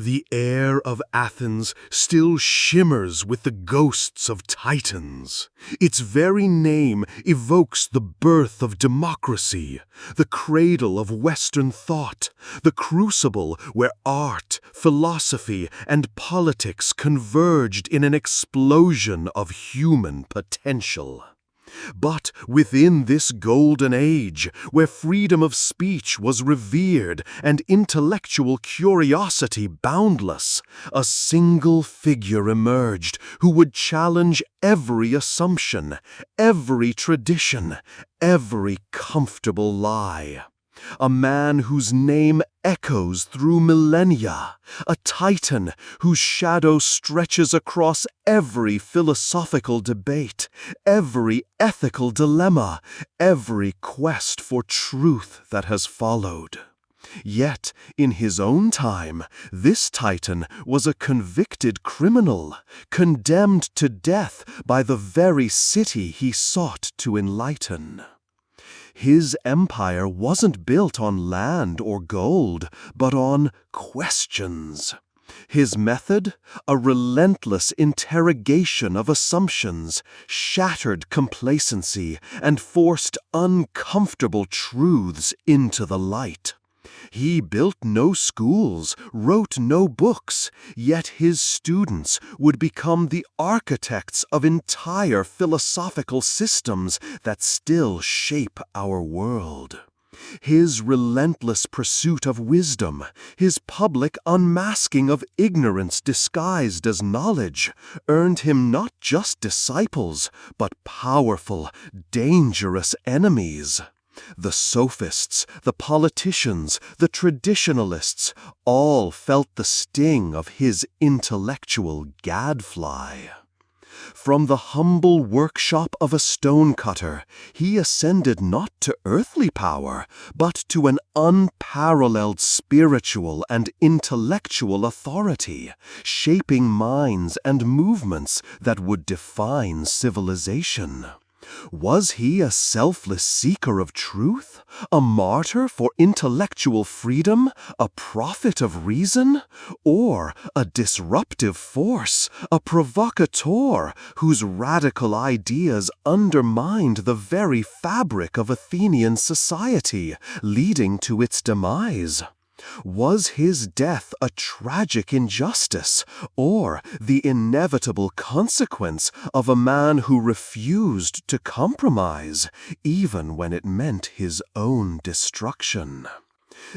The air of Athens still shimmers with the ghosts of titans. Its very name evokes the birth of democracy, the cradle of Western thought, the crucible where art, philosophy, and politics converged in an explosion of human potential. But within this golden age, where freedom of speech was revered and intellectual curiosity boundless, a single figure emerged who would challenge every assumption, every tradition, every comfortable lie. A man whose name echoes through millennia, a titan whose shadow stretches across every philosophical debate, every ethical dilemma, every quest for truth that has followed. Yet, in his own time, this titan was a convicted criminal, condemned to death by the very city he sought to enlighten. His empire wasn't built on land or gold, but on questions. His method? A relentless interrogation of assumptions, shattered complacency, and forced uncomfortable truths into the light. He built no schools, wrote no books, yet his students would become the architects of entire philosophical systems that still shape our world. His relentless pursuit of wisdom, his public unmasking of ignorance disguised as knowledge, earned him not just disciples, but powerful, dangerous enemies. The sophists, the politicians, the traditionalists all felt the sting of his intellectual gadfly. From the humble workshop of a stonecutter, he ascended not to earthly power, but to an unparalleled spiritual and intellectual authority, shaping minds and movements that would define civilization. Was he a selfless seeker of truth, a martyr for intellectual freedom, a prophet of reason, or a disruptive force, a provocateur whose radical ideas undermined the very fabric of Athenian society, leading to its demise? Was his death a tragic injustice, or the inevitable consequence of a man who refused to compromise, even when it meant his own destruction?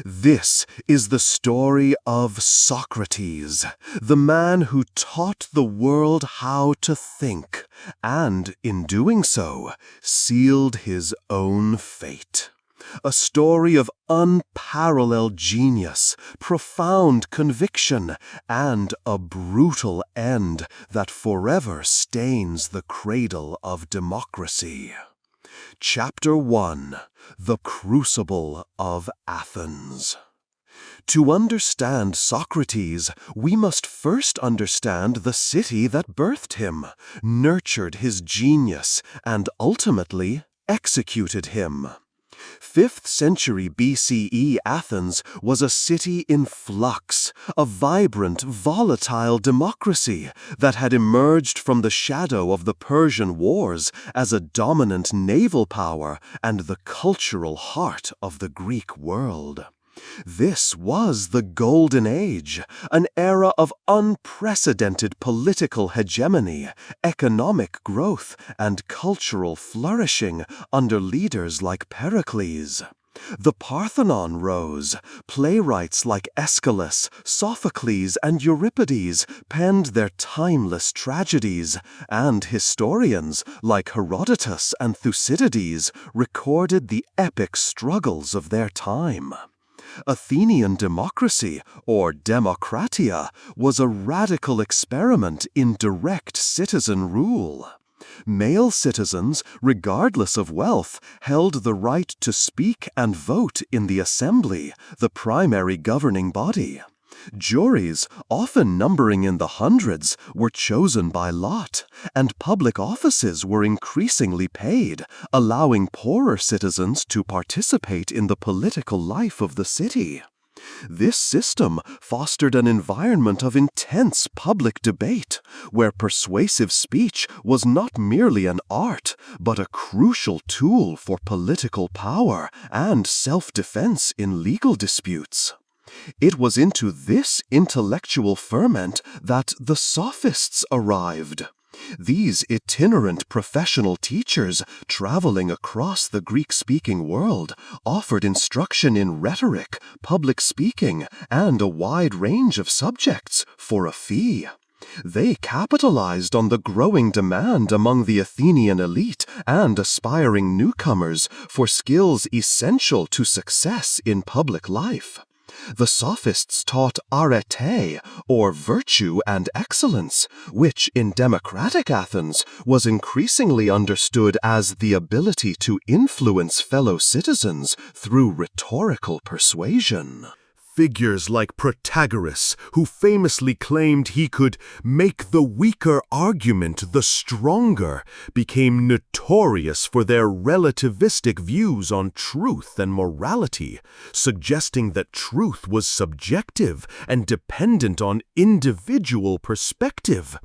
This is the story of Socrates, the man who taught the world how to think, and, in doing so, sealed his own fate. A story of unparalleled genius, profound conviction, and a brutal end that forever stains the cradle of democracy. Chapter 1: The Crucible of Athens. To understand Socrates, we must first understand the city that birthed him, nurtured his genius, and ultimately executed him. 5th century BCE Athens was a city in flux, a vibrant, volatile democracy that had emerged from the shadow of the Persian Wars as a dominant naval power and the cultural heart of the Greek world. This was the Golden Age, an era of unprecedented political hegemony, economic growth, and cultural flourishing under leaders like Pericles. The Parthenon rose. Playwrights like Aeschylus, Sophocles, and Euripides penned their timeless tragedies, and historians like Herodotus and Thucydides recorded the epic struggles of their time. Athenian democracy, or demokratia, was a radical experiment in direct citizen rule. Male citizens, regardless of wealth, held the right to speak and vote in the assembly, the primary governing body. Juries, often numbering in the hundreds, were chosen by lot, and public offices were increasingly paid, allowing poorer citizens to participate in the political life of the city. This system fostered an environment of intense public debate, where persuasive speech was not merely an art, but a crucial tool for political power and self-defense in legal disputes. It was into this intellectual ferment that the Sophists arrived. These itinerant professional teachers, traveling across the Greek-speaking world, offered instruction in rhetoric, public speaking, and a wide range of subjects for a fee. They capitalized on the growing demand among the Athenian elite and aspiring newcomers for skills essential to success in public life. The Sophists taught arete, or virtue and excellence, which in democratic Athens was increasingly understood as the ability to influence fellow citizens through rhetorical persuasion. Figures like Protagoras, who famously claimed he could make the weaker argument the stronger, became notorious for their relativistic views on truth and morality, suggesting that truth was subjective and dependent on individual perspective.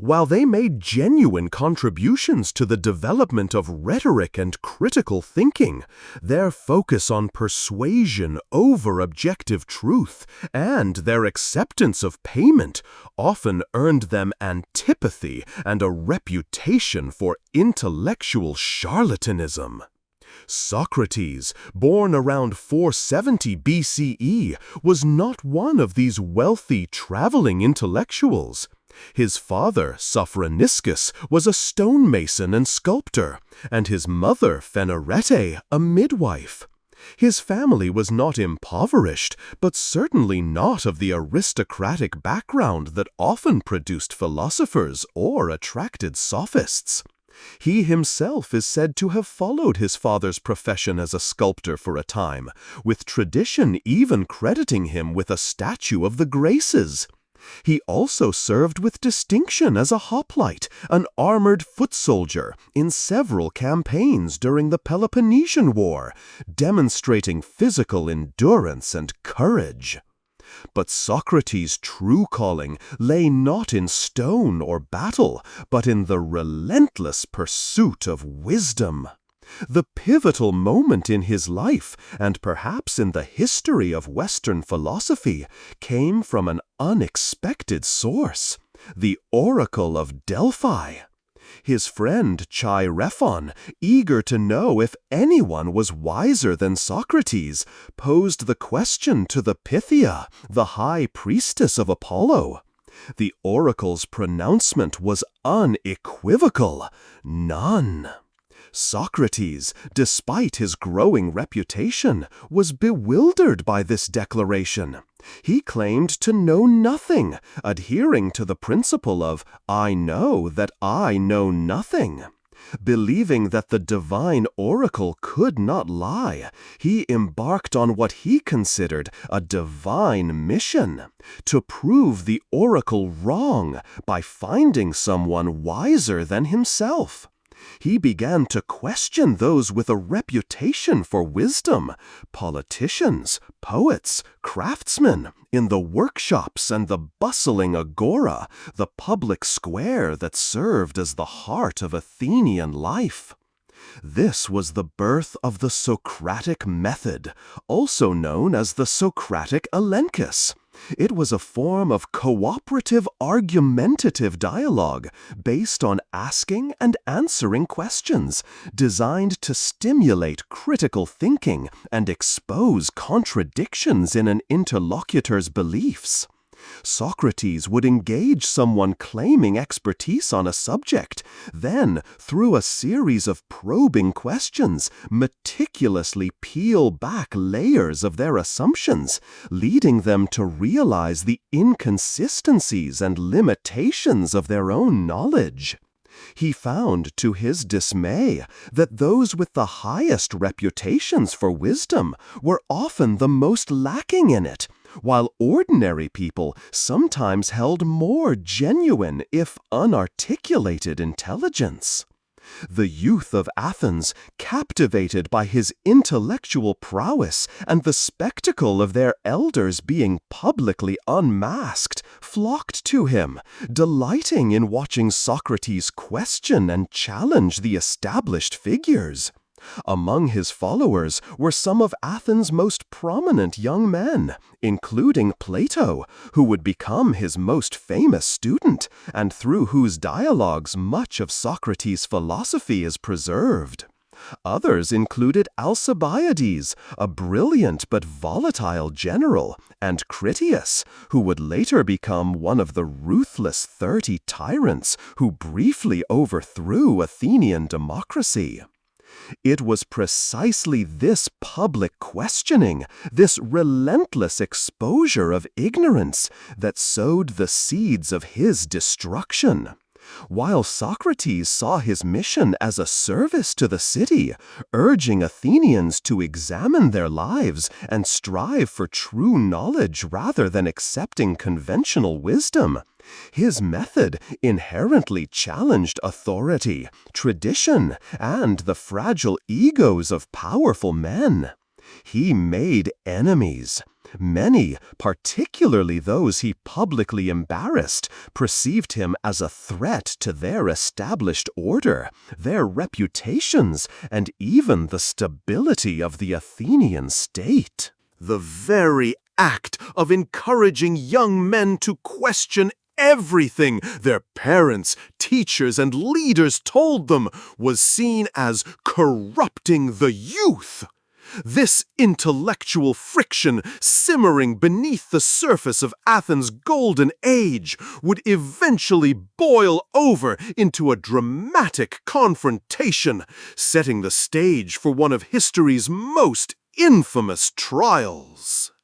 While they made genuine contributions to the development of rhetoric and critical thinking, their focus on persuasion over objective truth and their acceptance of payment often earned them antipathy and a reputation for intellectual charlatanism. Socrates, born around 470 BCE, was not one of these wealthy traveling intellectuals. His father, Sophroniscus, was a stonemason and sculptor, and his mother, Phanerete, a midwife. His family was not impoverished, but certainly not of the aristocratic background that often produced philosophers or attracted sophists. He himself is said to have followed his father's profession as a sculptor for a time, with tradition even crediting him with a statue of the Graces. He also served with distinction as a hoplite, an armored foot soldier, in several campaigns during the Peloponnesian War, demonstrating physical endurance and courage. But Socrates' true calling lay not in stone or battle, but in the relentless pursuit of wisdom. The pivotal moment in his life, and perhaps in the history of Western philosophy, came from an unexpected source, the Oracle of Delphi. His friend Chaerephon, eager to know if anyone was wiser than Socrates, posed the question to the Pythia, the high priestess of Apollo. The oracle's pronouncement was unequivocal: none. Socrates, despite his growing reputation, was bewildered by this declaration. He claimed to know nothing, adhering to the principle of "I know that I know nothing." Believing that the divine oracle could not lie, he embarked on what he considered a divine mission: to prove the oracle wrong by finding someone wiser than himself. He began to question those with a reputation for wisdom, politicians, poets, craftsmen, in the workshops and the bustling agora, the public square that served as the heart of Athenian life. This was the birth of the Socratic method, also known as the Socratic elenchus. It was a form of cooperative argumentative dialogue based on asking and answering questions, designed to stimulate critical thinking and expose contradictions in an interlocutor's beliefs. Socrates would engage someone claiming expertise on a subject, then, through a series of probing questions, meticulously peel back layers of their assumptions, leading them to realize the inconsistencies and limitations of their own knowledge. He found, to his dismay, that those with the highest reputations for wisdom were often the most lacking in it, while ordinary people sometimes held more genuine, if unarticulated, intelligence. The youth of Athens, captivated by his intellectual prowess and the spectacle of their elders being publicly unmasked, flocked to him, delighting in watching Socrates question and challenge the established figures. Among his followers were some of Athens' most prominent young men, including Plato, who would become his most famous student, and through whose dialogues much of Socrates' philosophy is preserved. Others included Alcibiades, a brilliant but volatile general, and Critias, who would later become one of the ruthless 30 tyrants who briefly overthrew Athenian democracy. It was precisely this public questioning, this relentless exposure of ignorance, that sowed the seeds of his destruction. While Socrates saw his mission as a service to the city, urging Athenians to examine their lives and strive for true knowledge rather than accepting conventional wisdom, his method inherently challenged authority, tradition, and the fragile egos of powerful men. He made enemies. Many, particularly those he publicly embarrassed, perceived him as a threat to their established order, their reputations, and even the stability of the Athenian state. The very act of encouraging young men to question everything their parents, teachers, and leaders told them was seen as corrupting the youth. This intellectual friction simmering beneath the surface of Athens' golden age would eventually boil over into a dramatic confrontation, setting the stage for one of history's most infamous trials.